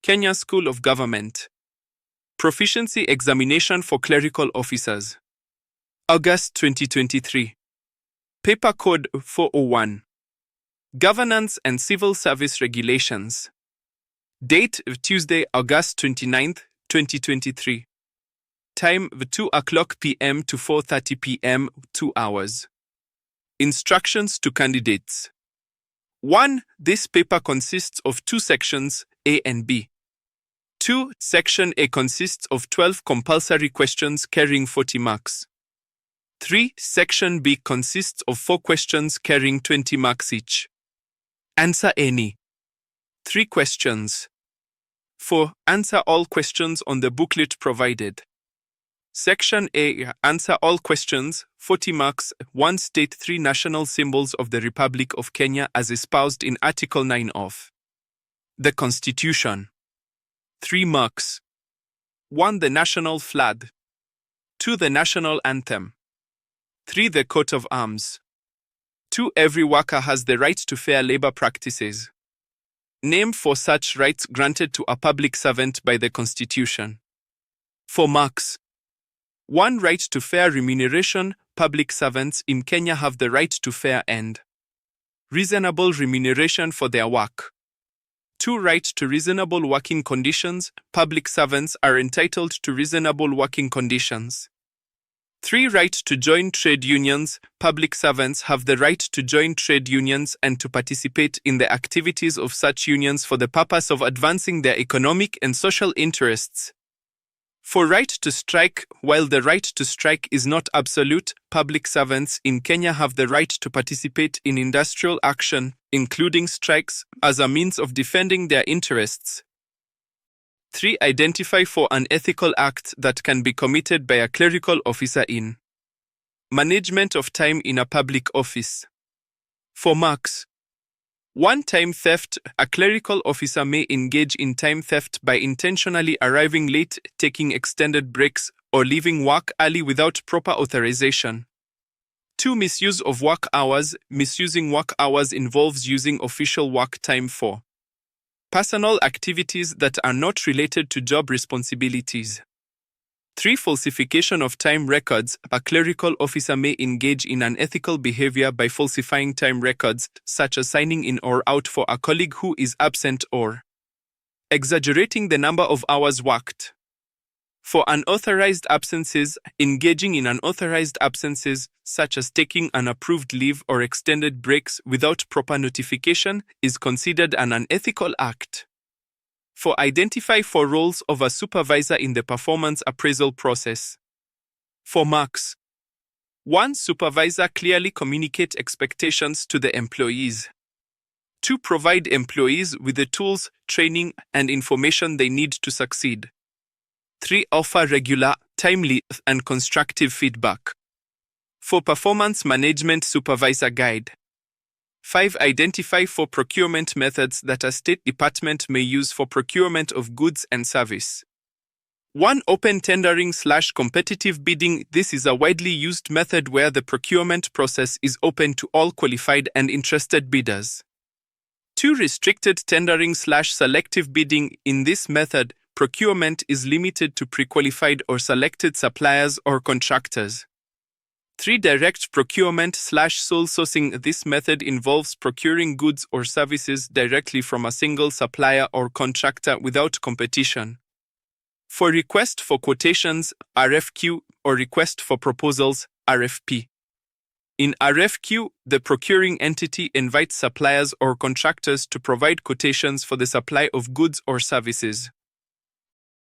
Kenya School of Government. Proficiency Examination for Clerical Officers. August 2023. Paper Code 401. Governance and Civil Service Regulations. Date Tuesday, August 29th, 2023. Time 2:00 p.m. to 4:30 p.m. 2 hours. Instructions to candidates. 1. This paper consists of 2 sections, A and B. 2. Section A consists of 12 compulsory questions carrying 40 marks. 3. Section B consists of 4 questions carrying 20 marks each. Answer any 3 questions. 4. Answer all questions on the booklet provided. Section A. Answer all questions, 40 marks. 1. State 3 national symbols of the Republic of Kenya as espoused in Article 9 of the Constitution. 3 marks. 1. The national flag. 2. The national anthem. 3. The coat of arms. 2. Every worker has the right to fair labor practices. Name 4 such rights granted to a public servant by the Constitution. 4 marks. 1. Right to fair remuneration. Public servants in Kenya have the right to fair and reasonable remuneration for their work. 2. Right to reasonable working conditions. Public servants are entitled to reasonable working conditions. 3. Right to join trade unions. Public servants have the right to join trade unions and to participate in the activities of such unions for the purpose of advancing their economic and social interests. 4. Right to strike. While the right to strike is not absolute, public servants in Kenya have the right to participate in industrial action, including strikes, as a means of defending their interests. 3. Identify 4 unethical acts that can be committed by a clerical officer in management of time in a public office. 4 marks. 1. Time theft. A clerical officer may engage in time theft by intentionally arriving late, taking extended breaks, or leaving work early without proper authorization. 2. Misuse of work hours. Misusing work hours involves using official work time for personal activities that are not related to job responsibilities. 3. Falsification of time records. A clerical officer may engage in unethical behavior by falsifying time records, such as signing in or out for a colleague who is absent or exaggerating the number of hours worked. 4. Unauthorized absences. Engaging in unauthorized absences, such as taking unapproved leave or extended breaks without proper notification, is considered an unethical act. 4. Identify 4 roles of a supervisor in the performance appraisal process. 4 marks. 1. Supervisor clearly communicate expectations to the employees. 2. Provide employees with the tools, training, and information they need to succeed. 3. Offer regular, timely, and constructive feedback. 4. Performance Management Supervisor Guide. 5. Identify 4 procurement methods that a state department may use for procurement of goods and service. 1. Open tendering/competitive bidding. This is a widely used method where the procurement process is open to all qualified and interested bidders. 2. Restricted tendering/selective bidding. In this method, procurement is limited to pre-qualified or selected suppliers or contractors. 3. Direct procurement/sole sourcing. This method involves procuring goods or services directly from a single supplier or contractor without competition. 4. Request for quotations, RFQ, or request for proposals, RFP. In RFQ, the procuring entity invites suppliers or contractors to provide quotations for the supply of goods or services.